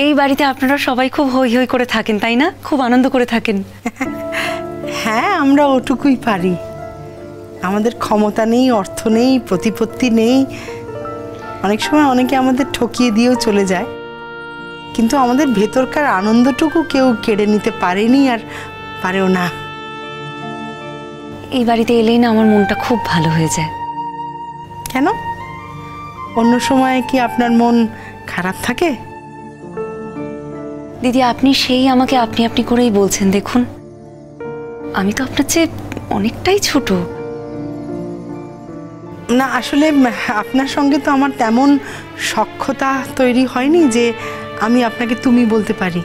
এই বাড়িতে আপনারা সবাই খুব হই হই করে থাকেন, তাই না? খুব আনন্দ করে থাকেন। হ্যাঁ, আমরা ওটুকুই পারি। আমাদের ক্ষমতা নেই, অর্থ নেই, প্রতিপত্তি নেই। অনেক সময় অনেকে আমাদের ঠকিয়ে দিয়েও চলে যায়, কিন্তু আমাদের ভেতরকার আনন্দটুকু কেউ কেড়ে নিতে পারেনি আর পারেও না। এই বাড়িতে এলেই না আমার মনটা খুব ভালো হয়ে যায়। কেন? অন্য সময় কি আপনার মন খারাপ থাকে? দিদি, আপনি সেই আমাকে আপনি আপনি করেই বলছেন। দেখুন, আমি তো আপনার চেয়ে অনেকটাই ছোট। না, আসলে আপনার সঙ্গে তো আমার তেমন সখ্যতা তৈরি হয়নি যে আমি আপনাকে তুমি বলতে পারি।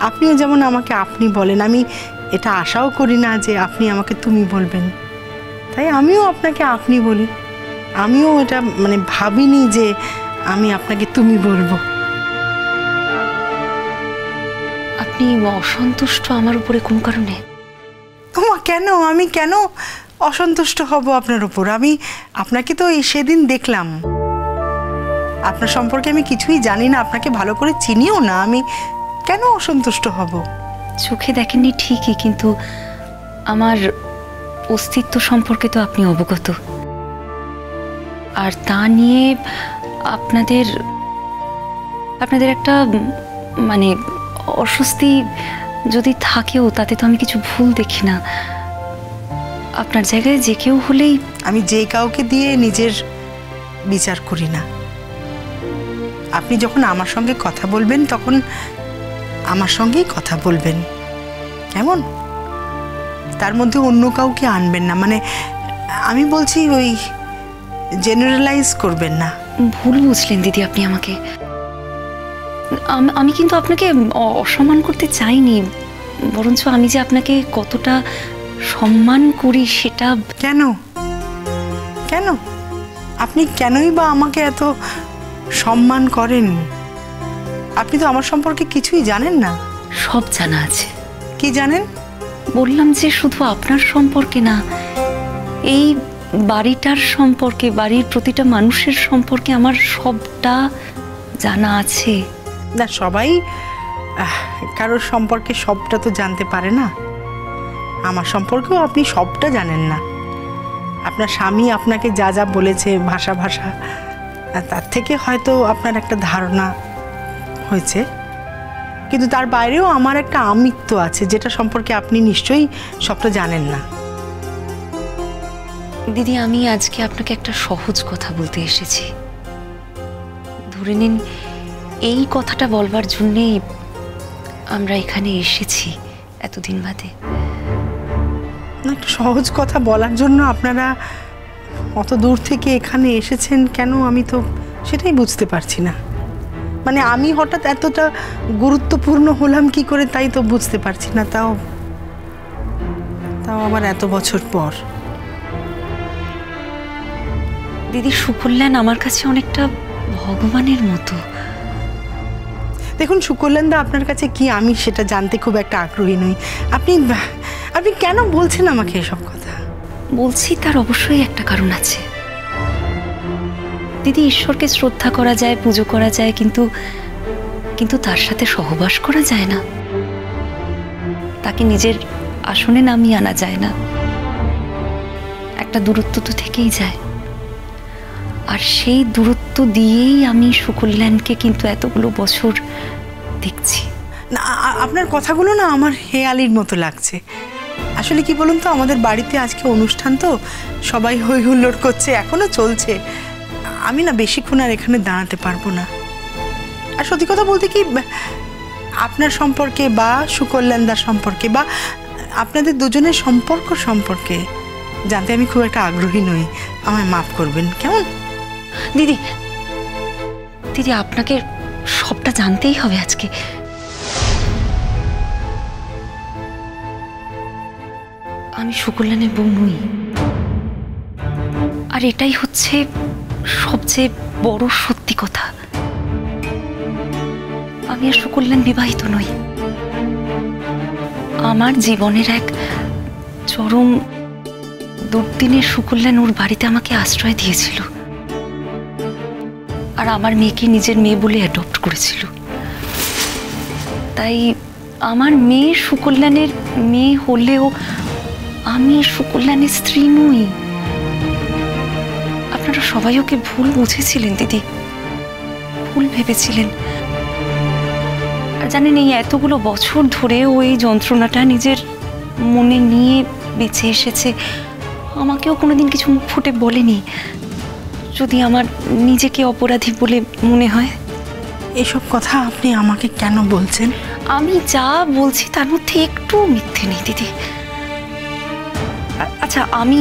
আপনিও যেমন আমাকে আপনি বলেন, আমি এটা আশাও করি না যে আপনি আমাকে তুমি বলবেন। তাই আমিও আপনাকে আপনি বলি। আমিও এটা ভাবিনি যে আমি আপনাকে তুমি বলবো। আপনি অসন্তুষ্ট আমার উপরে কোন কারণে? কেন? আমি কেন অসন্তুষ্ট হব আপনার উপর? আমি আপনাকে তো সেদিন দেখলাম। আপনার সম্পর্কে আমি কিছুই জানি না, আপনাকে ভালো করে চিনিও না। আমি কেন অসন্তুষ্ট হব? চোখে দেখেননি ঠিকই, কিন্তু আমার অস্তিত্ব সম্পর্কে তো আপনি অবগত। আর তা নিয়ে আপনাদের একটা অস্বস্তি যদি থাকেও, তাতে তো আমি কিছু ভুল দেখি না। আপনার জায়গায় যে কেউ হলেই। আমি যে কাউকে দিয়ে নিজের বিচার করি না। আপনি যখন আমার সঙ্গে কথা বলবেন তখন আমার সঙ্গেই কথা বলবেন, কেমন? তার মধ্যে অন্য কাউকে আনবেন না। আমি বলছি, ওই জেনারেলাইজ করবেন না। ভুল বুঝলেন দিদি আপনি আমাকে। আমি কিন্তু আপনাকে অসম্মান করতে চাইনি, বরঞ্চ আমি যে আপনাকে কতটা সম্মান করি সেটা। কেন? কেন আপনি কেনই বা আমাকে এত সম্মান করেন? আপনি তো আমার সম্পর্কে কিছুই জানেন না। সব জানা আছে। কি জানেন? বললাম যে শুধু আপনার সম্পর্কে না, এই বাড়িটার সম্পর্কে, বাড়ির প্রতিটা মানুষের সম্পর্কে আমার সবটা জানা আছে। না, সবাই কারোর সম্পর্কে সবটা তো জানতে পারে না। আমার সম্পর্কেও আপনি সবটা জানেন না। আপনার স্বামী আপনাকে যা যা বলেছে ভাষা তার থেকে হয়তো আপনার একটা ধারণা হয়েছে, কিন্তু তার বাইরেও আমার একটা আমিত্ব আছে, যেটা সম্পর্কে আপনি নিশ্চয়ই সবটা জানেন না। দিদি, আমি আজকে আপনাকে একটা সহজ কথা বলতে এসেছি। ধরে নিন, এই কথাটা বলবার জন্যেই আমরা এখানে এসেছি এতদিন বাদে। একটা সহজ কথা বলার জন্য আপনারা অত দূর থেকে এখানে এসেছেন কেন? আমি তো সেটাই বুঝতে পারছি না। আমি হঠাৎ এতটা গুরুত্বপূর্ণ হলাম কি করে, তাই তো বুঝতে পারছি না। তাও আবার এত বছর পর। দিদি, সুকল্যাণ আমার কাছে অনেকটা ভগবানের মতো। দেখুন সুকল্যাণদা আপনার কাছে কি, আমি সেটা জানতে খুব একটা আগ্রহী নই। আপনি কেন বলছেন আমাকে এসব কথা? বলছি তার অবশ্যই একটা কারণ আছে। দিদি, ঈশ্বরকে শ্রদ্ধা করা যায়, পুজো করা যায়, কিন্তু তার সাথে সহবাস করা যায় না। তাকে নিজের আসনে নামিয়ে আনা যায় না। একটা দূরত্ব তো থেকেই যায়। আর সেই দূরত্ব দিয়েই আমি সুকল্যাণকে কিন্তু এতগুলো বছর দেখছি। না, আপনার কথাগুলো না আমার হেয়ালির মতো লাগছে। আসলে কি বলুন তো, আমাদের বাড়িতে আজকে অনুষ্ঠান, তো সবাই হই হুল্লোড় করছে, এখনো চলছে। আমি না বেশিক্ষণ আর এখানে দাঁড়াতে পারবো না। আর সত্যি কথা বলতে কি, আপনার সম্পর্কে বা সুকল্যাণদার সম্পর্কে বা আপনাদের দুজনের সম্পর্কে জানতে আমি খুব একটা আগ্রহী নই। আমায় মাফ করবেন, কেমন? দিদি, আপনাকে সবটা জানতেই হবে আজকে। আমি সুকল্যাণের বউ নই। আর এটাই হচ্ছে সবচেয়ে বড় সত্যি কথা। আমি আর সুকল্যাণ বিবাহিত নই। আমার জীবনের এক চরম দুর্দিনে সুকল্যাণ ওর বাড়িতে আমাকে আশ্রয় দিয়েছিল, আর আমার মেয়েকে নিজের মেয়ে বলে অ্যাডপ্ট করেছিল। তাই আমার মেয়ে সুকল্যাণের মেয়ে হলেও আমি সুকল্যাণের স্ত্রী নই। আপনারা সবাই ওকে ভুল বুঝেছিলেন দিদি, ভুল ভেবেছিলেন। আর জানেন, এই এতগুলো বছর ধরে ও এই যন্ত্রণাটা নিজের মনে নিয়ে বেঁচে এসেছে। আমাকেও কোনোদিন কিছু মুখ ফুটে বলেনি। যদি আমার নিজেকে অপরাধী বলে মনে হয়। এসব কথা আপনি আমাকে কেন বলছেন? আমি যা বলছি তার মধ্যে একটু মিথ্যে নেই দিদি। আচ্ছা, আমি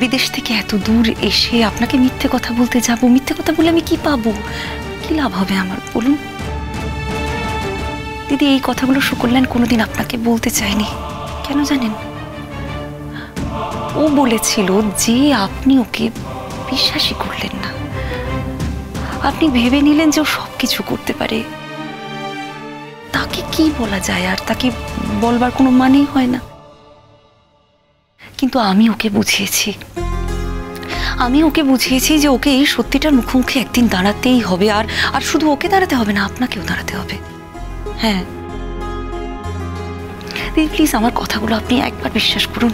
বিদেশ থেকে এত দূর এসে আপনাকে মিথ্যে কথা বলতে যাব? মিথ্যে কথা বলে আমি কি পাবো, কি লাভ হবে আমার বলুন? দিদি, এই কথাগুলো সুকল্যাণ কোনোদিন আপনাকে বলতে চায়নি। কেন জানেন? ও বলেছিল যে আপনি ওকে বিশ্বাসই করলেন না। আপনি ভেবে নিলেন যে ও সবকিছু করতে পারে। তাকে কি বলা যায়, আর তাকে বলবার কোনো মানেই হয় না। কিন্তু আমি ওকে বুঝিয়েছি যে ওকে এই সত্যিটার মুখোমুখি একদিন দাঁড়াতেই হবে। আর শুধু ওকে দাঁড়াতে হবে না, আপনাকেও দাঁড়াতে হবে। হ্যাঁ দিদি, প্লিজ আমার কথাগুলো আপনি একবার বিশ্বাস করুন।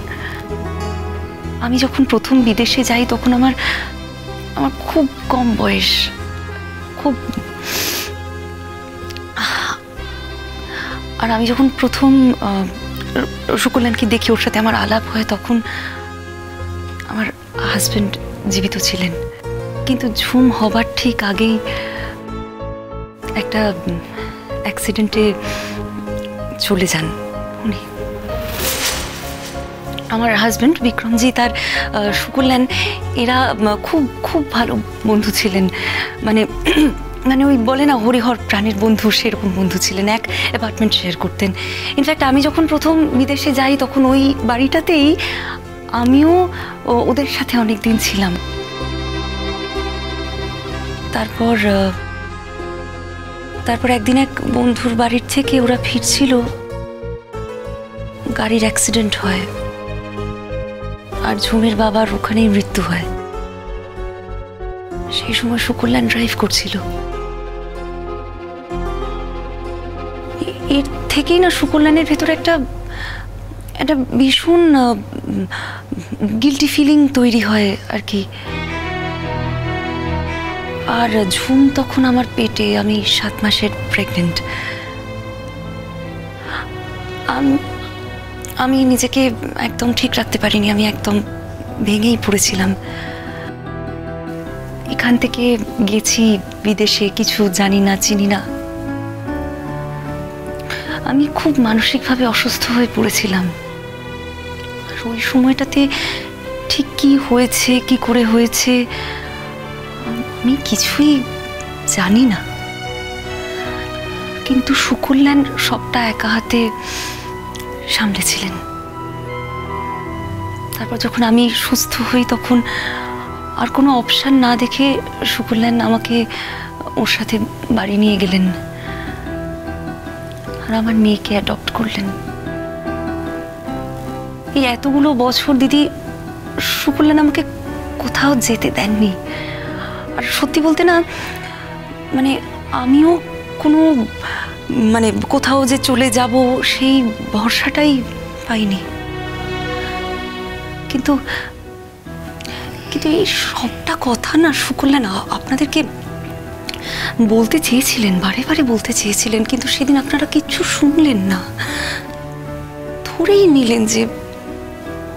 আমি যখন প্রথম বিদেশে যাই তখন আমার খুব কম বয়স, আর আমি যখন প্রথম সুকল্যাণকে দেখি, ওর সাথে আমার আলাপ হয়, তখন আমার হাজবেন্ড জীবিত ছিলেন। কিন্তু ঝুম হবার ঠিক আগেই একটা অ্যাক্সিডেন্টে চলে যান উনি। আমার হাজবেন্ড বিক্রমজি, তার সুকল্যাণ, এরা খুব খুব ভালো বন্ধু ছিলেন। মানে ওই বলে না, হরিহর প্রাণীর বন্ধু, সেরকম বন্ধু ছিলেন। এক অ্যাপার্টমেন্ট শেয়ার করতেন। ইনফ্যাক্ট আমি যখন প্রথম বিদেশে যাই তখন ওই বাড়িটাতেই আমিও ওদের সাথে অনেক দিন ছিলাম। তারপর একদিন এক বন্ধুর বাড়ির থেকে ওরা ফিরছিল, গাড়ির অ্যাক্সিডেন্ট হয়, আর ঝুমের বাবার ওখানেই মৃত্যু হয়। সেই সময় সুকল্যাণ ড্রাইভ করছিল। এর থেকেই না সুকল্যাণের ভেতরে একটা ভীষণ গিল্টি ফিলিং তৈরি হয় আর কি। আর ঝুম তখন আমার পেটে, আমি 7 মাসের প্রেগনেন্ট। আমি নিজেকে একদম ঠিক রাখতে পারিনি, আমি একদম ভেঙেই পড়েছিলাম। এখান থেকে গেছি বিদেশে, কিছু জানি না, চিনি না। আমি খুব মানসিকভাবে অসুস্থ হয়ে পড়েছিলাম। আর ওই সময়টাতে ঠিক কি হয়েছে, কি করে হয়েছে, আমি কিছুই জানি না। কিন্তু সুকল্যাণ সবটা একা হাতে সামলেছিলেন। তারপর যখন আমি সুস্থ হই তখন আর কোনো অপশন না দেখে সুকল্যাণ আমাকে ওর সাথে বাড়ি নিয়ে গেলেন, আর আমার মেয়েকে অ্যাডপ্ট করলেন। এই এতগুলো বছর দিদি, সুকল্যাণ আমাকে কোথাও যেতে দেননি। আর সত্যি বলতে না, মানে আমিও কোনো কোথাও যে চলে যাব সেই ভরসাটাই পাইনি। কিন্তু এই সবটা কথা না সুকল্যাণ আপনাদেরকে বলতে চেয়েছিলেন, বারে বারে বলতে চেয়েছিলেন, কিন্তু সেদিন আপনারা কিচ্ছু শুনলেন না। ধরেই নিলেন যে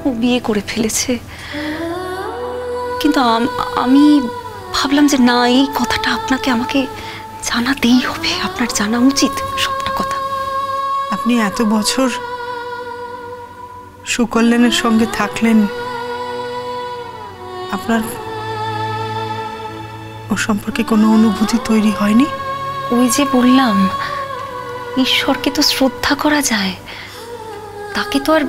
ও বিয়ে করে ফেলেছে। কিন্তু আমি ভাবলাম যে না, এই কথাটা আমাকে জানাতেই হবে, আপনার জানা উচিত সবটা কথা। আপনি এত বছর সুকল্যাণের সঙ্গে থাকলেন, আপনার ও সম্পর্কে কোনো অনুভূতি তৈরি হয়নি? ওই যে বললাম, ঈশ্বরকে তো শ্রদ্ধা করা যায়, তাকে তো আর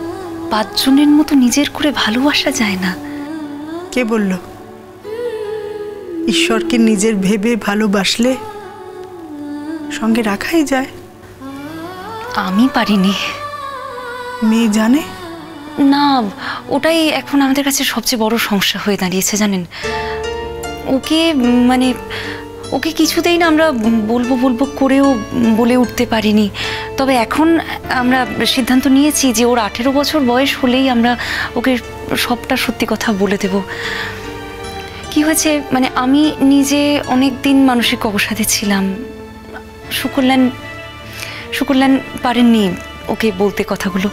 5 জনের মতো নিজের করে ভালোবাসা যায় না। কে বলল ঈশ্বরকে নিজের ভেবে ভালোবাসলে সঙ্গে রাখাই যায়? আমি পারিনি। মেয়ে জানে না, ওটাই এখন আমাদের কাছে সবচেয়ে বড় সমস্যা হয়ে দাঁড়িয়েছে জানেন। ওকে ওকে কিছুতেই না আমরা বলবো বলবো করেও বলে উঠতে পারিনি। তবে এখন আমরা সিদ্ধান্ত নিয়েছি যে ওর 18 বছর বয়স হলেই আমরা ওকে সবটা সত্যি কথা বলে দেব। কি হয়েছে, মানে আমি নিজে অনেক দিন মানসিক অবসাদে ছিলাম। সুকল্যাণ পারেননি ওকে বলতে কথাগুলো।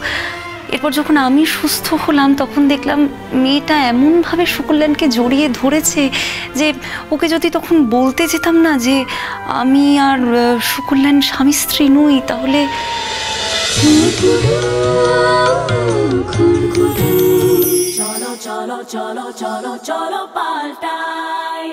এরপর যখন আমি সুস্থ হলাম তখন দেখলাম মেয়েটা এমনভাবে সুকল্যাণকে জড়িয়ে ধরেছে যে ওকে যদি তখন বলতে যেতাম না যে আমি আর সুকল্যাণ স্বামী স্ত্রী নই, তাহলে চলো চলো চলো চলো চলো পাল্টাই।